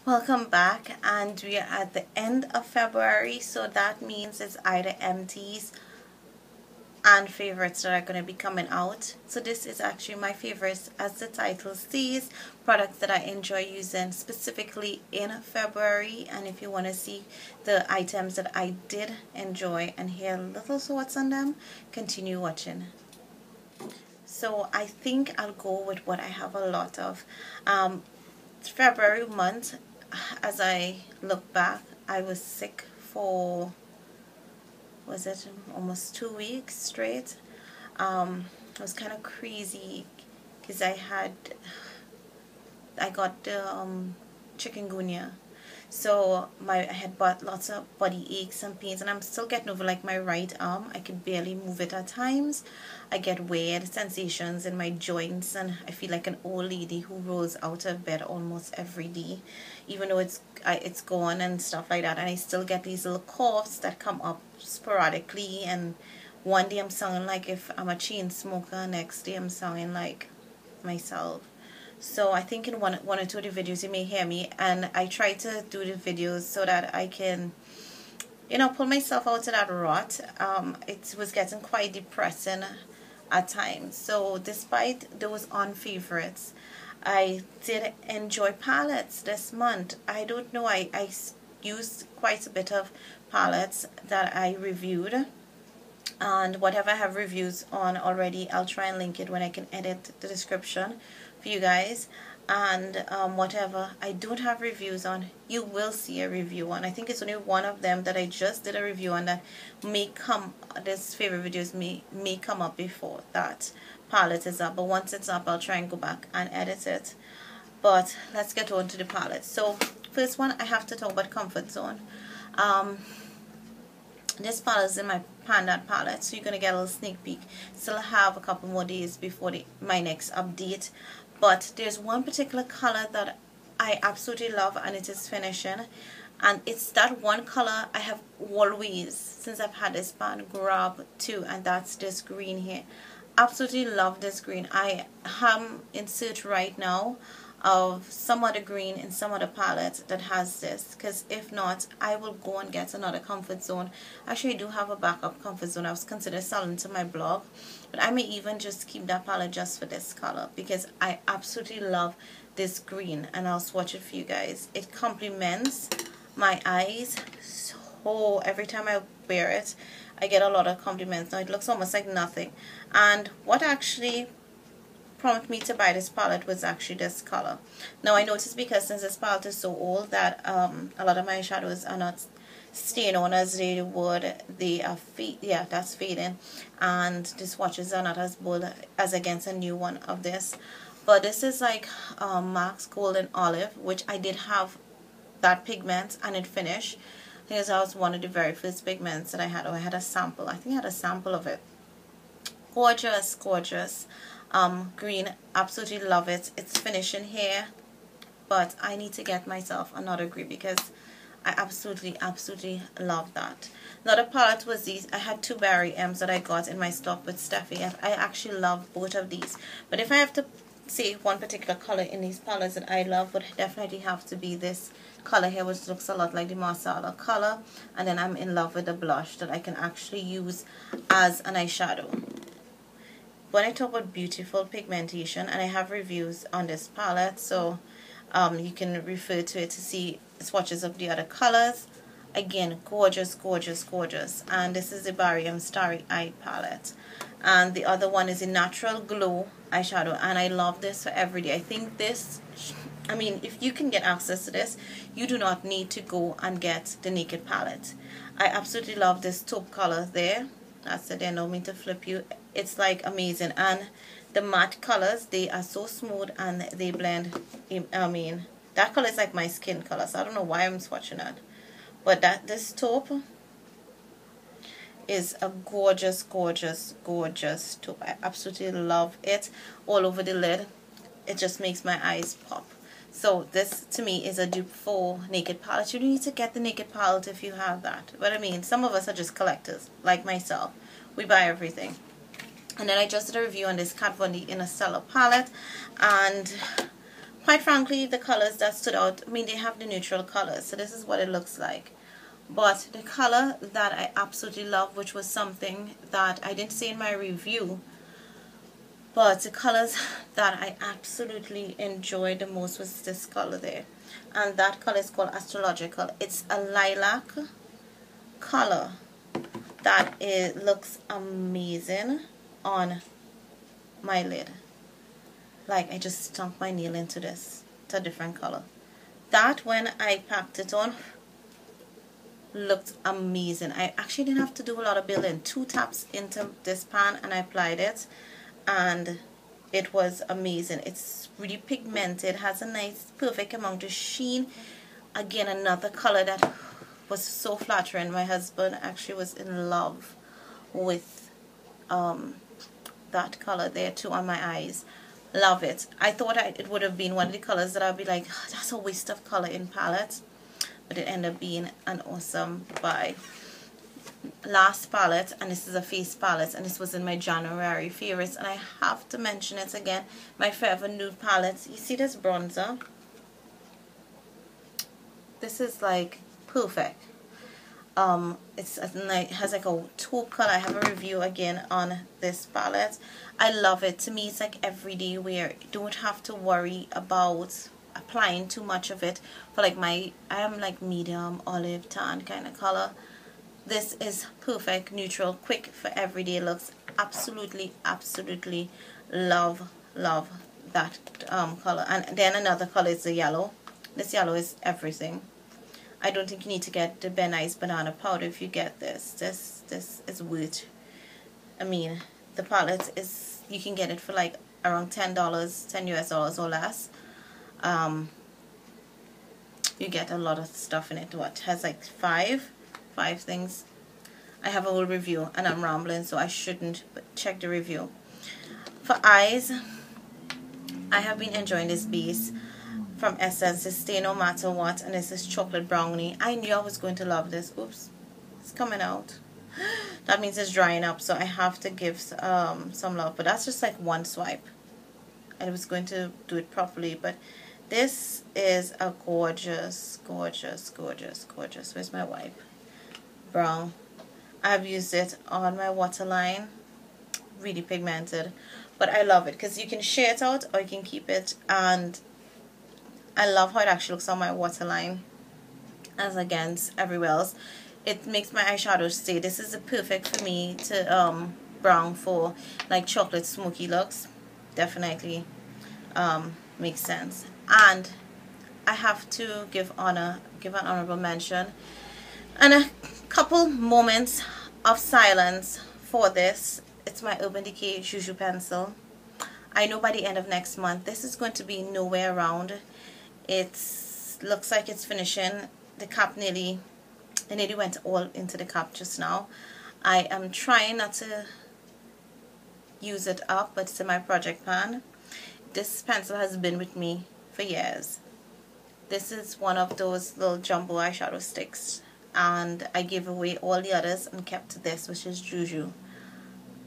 Welcome back, and we are at the end of February, so that means it's either empties and favorites that are going to be coming out. So this is actually my favorites, as the title says, products that I enjoy using specifically in February. And if you want to see the items that I did enjoy and hear little thoughts on them, continue watching. So I think I'll go with what I have a lot of. February month, as I look back, I was sick for, was it almost 2 weeks straight. It was kind of crazy because I got the chikungunya. So I had lots of body aches and pains, and I'm still getting over like my right arm. I can barely move it at times. I get weird sensations in my joints, and I feel like an old lady who rolls out of bed almost every day, even though it's gone and stuff like that. And I still get these little coughs that come up sporadically, and one day I'm sounding like if I'm a chain smoker, next day I'm sounding like myself. So I think in one or two of the videos you may hear me, and I try to do the videos so that I can, pull myself out of that rut. It was getting quite depressing at times. So despite those unfavorites, I did enjoy palettes this month. I don't know, I used quite a bit of palettes that I reviewed, and whatever I have reviews on already, I'll try and link it when I can edit the description for you guys. And whatever I don't have reviews on, you will see a review on. I think it's only one of them that I just did a review on that may come, this favorite videos may come up before that palette is up, but once it's up I'll try and go back and edit it. But let's get on to the palette. So first one, I have to talk about Comfort Zone. This palette is in my Panda palette, so you're going to get a little sneak peek. Still have a couple more days before my next update, but there's one particular color that I absolutely love, and it is finishing, and it's that one color I have always, since I've had this pan, grab to, and that's this green here. Absolutely love this green. I am in search right now of some other green in some other palette that has this, because if not, I will go and get another Comfort Zone. Actually, I do have a backup Comfort Zone I was considering selling to my blog, but I may even just keep that palette just for this color because I absolutely love this green, and I'll swatch it for you guys. It complements my eyes, so every time I wear it I get a lot of compliments. Now it looks almost like nothing, and what actually prompted me to buy this palette was actually this color. Now I noticed, because since this palette is so old, that a lot of my shadows are not staying on as they would. They are that's fading, and the swatches are not as bold as against a new one of this. But this is like Max Golden Olive, which I did have that pigment and it finished. I think that was one of the very first pigments that I had, or I had a sample. I think I had a sample of it. Gorgeous, gorgeous. Green, absolutely love it. It's finishing here, but I need to get myself another green because I absolutely love that. Another palette was these. I had two Barry M's that I got in my stock with Steffi. I actually love both of these, but if I have to say one particular color in these palettes that I love, would definitely have to be this color here, which looks a lot like the Marsala color. And then I'm in love with the blush that I can actually use as an eyeshadow. When I talk about beautiful pigmentation, and I have reviews on this palette, so you can refer to it to see swatches of the other colors. Again, gorgeous, gorgeous, gorgeous. And this is the Barry M Starry Eye palette, and the other one is a Natural Glow eyeshadow, and I love this for every day. I think this, I mean, if you can get access to this, you do not need to go and get the Naked palette. I absolutely love this taupe color there. That's it. I don't mean to flip you. It's like amazing, and the matte colors, they are so smooth and they blend. I mean, that color is like my skin color, so I don't know why I'm swatching that, but this taupe is a gorgeous, gorgeous, gorgeous taupe. I absolutely love it. All over the lid, it just makes my eyes pop. So this to me is a dupe for Naked palette. You don't need to get the Naked palette if you have that, but I mean, some of us are just collectors like myself. We buy everything. And then I just did a review on this Kat Von D Interstellar palette, and quite frankly, the colors that stood out, I mean, they have the neutral colors, so this is what it looks like. But the color that I absolutely love, which was something that I didn't say in my review, but the colors that I absolutely enjoyed the most was this color there. And that color is called Astrological. It's a lilac color that looks amazing on my lid. Like, I just stuck my nail into this. It's a different color. That, when I packed it on, looked amazing. I actually didn't have to do a lot of building. 2 taps into this pan and I applied it, and it was amazing. It's really pigmented, has a nice perfect amount of sheen. Again, another color that was so flattering. My husband actually was in love with that color there too on my eyes. Love it. I thought it would have been one of the colors that I'd be like, oh, that's a waste of color in palettes, but it ended up being an awesome buy. Last palette, and this is a face palette, and this was in my January favorites, and I have to mention it again, my Forever Nude palette. You see this bronzer? This is like perfect. It has like a taupe color. I have a review again on this palette. I love it. To me, it's like everyday wear. You don't have to worry about applying too much of it. For like I am like medium olive tan kind of color. This is perfect, neutral, quick for everyday looks. Absolutely love that color. And then another color is the yellow. This yellow is everything. I don't think you need to get the Ben Ice banana powder if you get this. This is worth. I mean, the palette is, you can get it for like around $10, $10 US or less. You get a lot of stuff in it. What has like five things. I have a whole review and I'm rambling, so I shouldn't, but check the review. For eyes, I have been enjoying this base from Essence, this Stay No Matter What, and this is Chocolate Brownie. I knew I was going to love this. Oops, it's coming out. That means it's drying up, so I have to give some love, but that's just like one swipe. I was going to do it properly, but this is a gorgeous. Where's my wipe? Brown. I've used it on my waterline. Really pigmented, but I love it because you can share it out or you can keep it, and I love how it actually looks on my waterline as against everywhere else. It makes my eyeshadow stay. This is perfect for me to brown for like chocolate smoky looks. Definitely makes sense. And I have to give an honorable mention and a couple moments of silence for this. It's my Urban Decay Juju pencil. I know by the end of next month this is going to be nowhere around. It looks like it's finishing. The cap nearly went all into the cap just now. I am trying not to use it up, but it's in my project pan. This pencil has been with me for years. This is one of those little jumbo eyeshadow sticks, and I gave away all the others and kept this, which is Juju.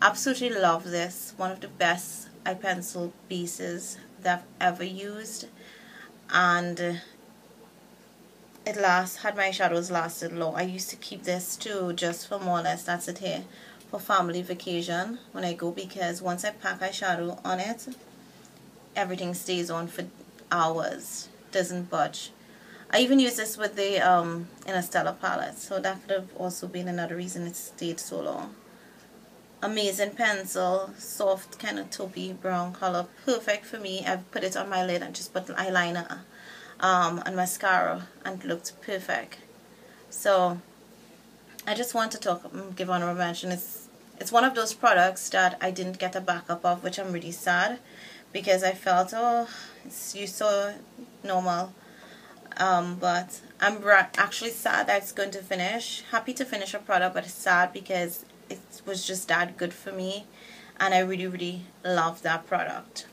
Absolutely love this. One of the best eye pencil pieces that I've ever used, and it had my shadows lasted long. I used to keep this too, just for more or less, that's it here, for family vacation when I go, because once I pack eyeshadow on it, everything stays on for hours, doesn't budge. I even use this with the Interstellar palette, so that could have also been another reason it stayed so long. Amazing pencil, soft kind of taupey brown color, perfect for me. I've put it on my lid and just put eyeliner and mascara, and it looked perfect. So I just want to give honorable mention. It's one of those products that I didn't get a backup of, which I'm really sad, because I felt, oh, it's so normal. But I'm actually sad that it's going to finish. Happy to finish a product, but sad because it was just that good for me, and I really love that product.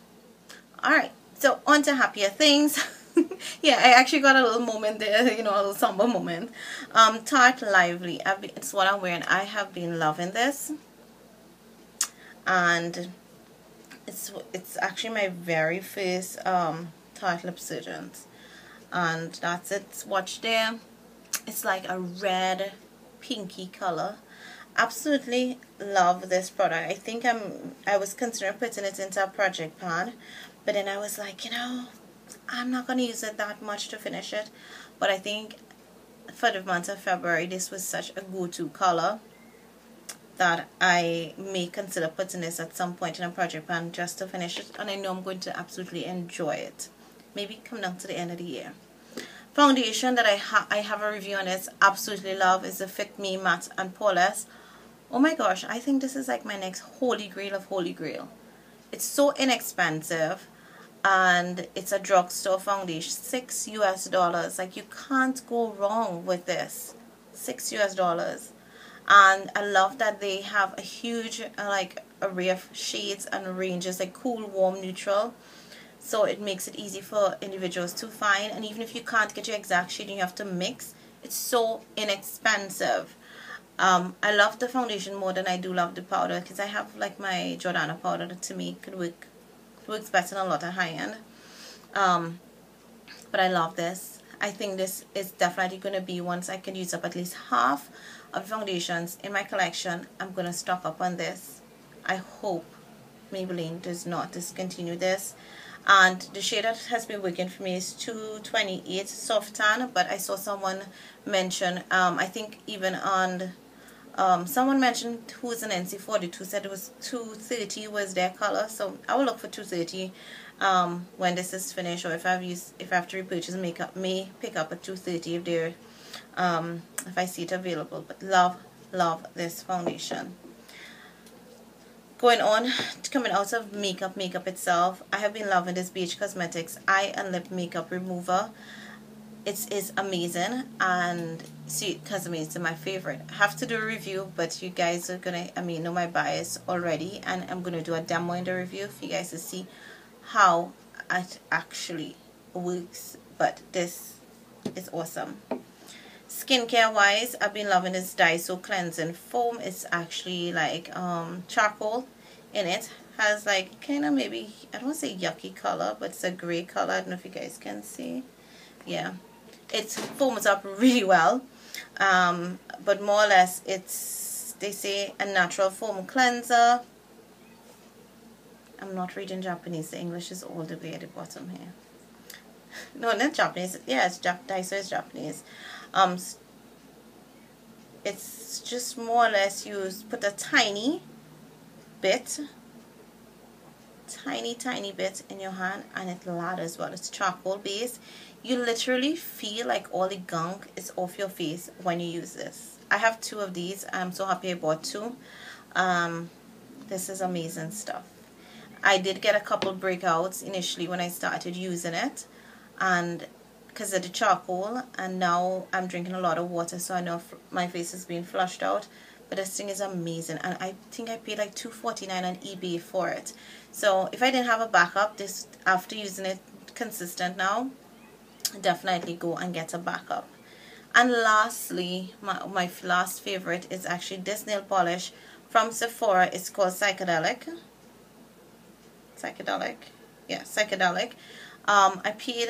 Alright, so on to happier things. Yeah, I actually got a little moment there, you know, a little somber moment. Tarte Lively, it's what I'm wearing. I have been loving this, and it's actually my very first Tarte Lip Surgeons. And that's it. Swatch there. It's like a red pinky color. Absolutely love this product. I think I was considering putting it into a project pan, but then I was like, you know, I'm not going to use it that much to finish it. But I think for the month of February, this was such a go-to color that I may consider putting this at some point in a project pan just to finish it, and I know I'm going to absolutely enjoy it. Maybe come down to the end of the year. Foundation that I have a review on this, absolutely love, is the Fit Me Matte and Poreless. Oh my gosh, I think this is like my next holy grail of holy grail. It's so inexpensive, and it's a drugstore foundation, $6 US. Like, you can't go wrong with this. $6 US. And I love that they have a huge like array of shades and ranges, like cool, warm, neutral, so it makes it easy for individuals to find. And even if you can't get your exact shade and you have to mix, it's so inexpensive. I love the foundation more than I do love the powder, because I have like my Jordana powder that to me could works better than a lot of high end. But I love this. I think this is definitely going to be, once I can use up at least half of foundations in my collection, I'm going to stock up on this. I hope Maybelline does not discontinue this. And the shade that has been working for me is 228 Soft Tan, but I saw someone mention, I think even on, someone mentioned who's an NC42 said it was 230 was their color, so I will look for 230 when this is finished, or if I have to repurchase makeup, may pick up a 230 if they're if I see it available. But love this foundation. Going on, coming out of makeup itself, I have been loving this BH Cosmetics Eye and Lip Makeup Remover. It is amazing, and Sweet Cosmetics is my favorite. I have to do a review, but you guys are gonna, know my bias already, and I'm gonna do a demo in the review for you guys to see how it actually works. But this is awesome. Skincare wise, I've been loving this Daiso cleansing foam. It's actually like charcoal in it. Has like kind of, maybe, I don't want to say yucky color, but it's a gray color. I don't know if you guys can see. Yeah, it foams up really well, but more or less it's, they say, a natural foam cleanser. I'm not reading Japanese, the English is all the way at the bottom here. No, not Japanese. Yeah, it's Daiso is Japanese. It's just more or less, you put a tiny bit in your hand, and it lathers well. It's charcoal based. You literally feel like all the gunk is off your face when you use this. I have 2 of these. I'm so happy I bought 2. This is amazing stuff. I did get a couple breakouts initially when I started using it, and because of the charcoal, and now I'm drinking a lot of water, so I know my face is being flushed out. But this thing is amazing, and I think I paid like $2.49 on eBay for it. So if I didn't have a backup, this, after using it consistent now, definitely go and get a backup. And lastly, my last favorite is actually this nail polish from Sephora. It's called Psychedelic. Yeah, Psychedelic. I paid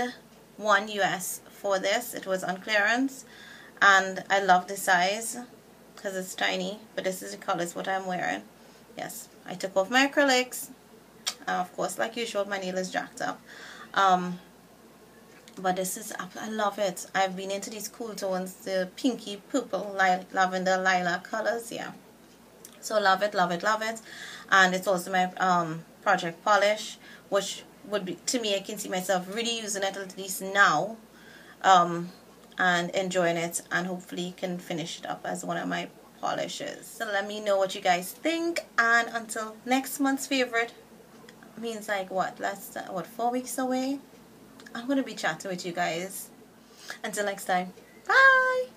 $1 US for this. It was on clearance, and I love the size because it's tiny, but this is the color, is what I'm wearing. Yes, I took off my acrylics. Of course, like usual, my nail is jacked up. But this is, I love it. I've been into these cool tones, the pinky, purple, lavender, lilac colors. Yeah, so love it. And it's also my project polish, which would be, to me, I can see myself really using it at least now, and enjoying it, and hopefully can finish it up as one of my polishes. So let me know what you guys think, and until next month's favorite, means like what, 4 weeks away, I'm going to be chatting with you guys. Until next time, bye!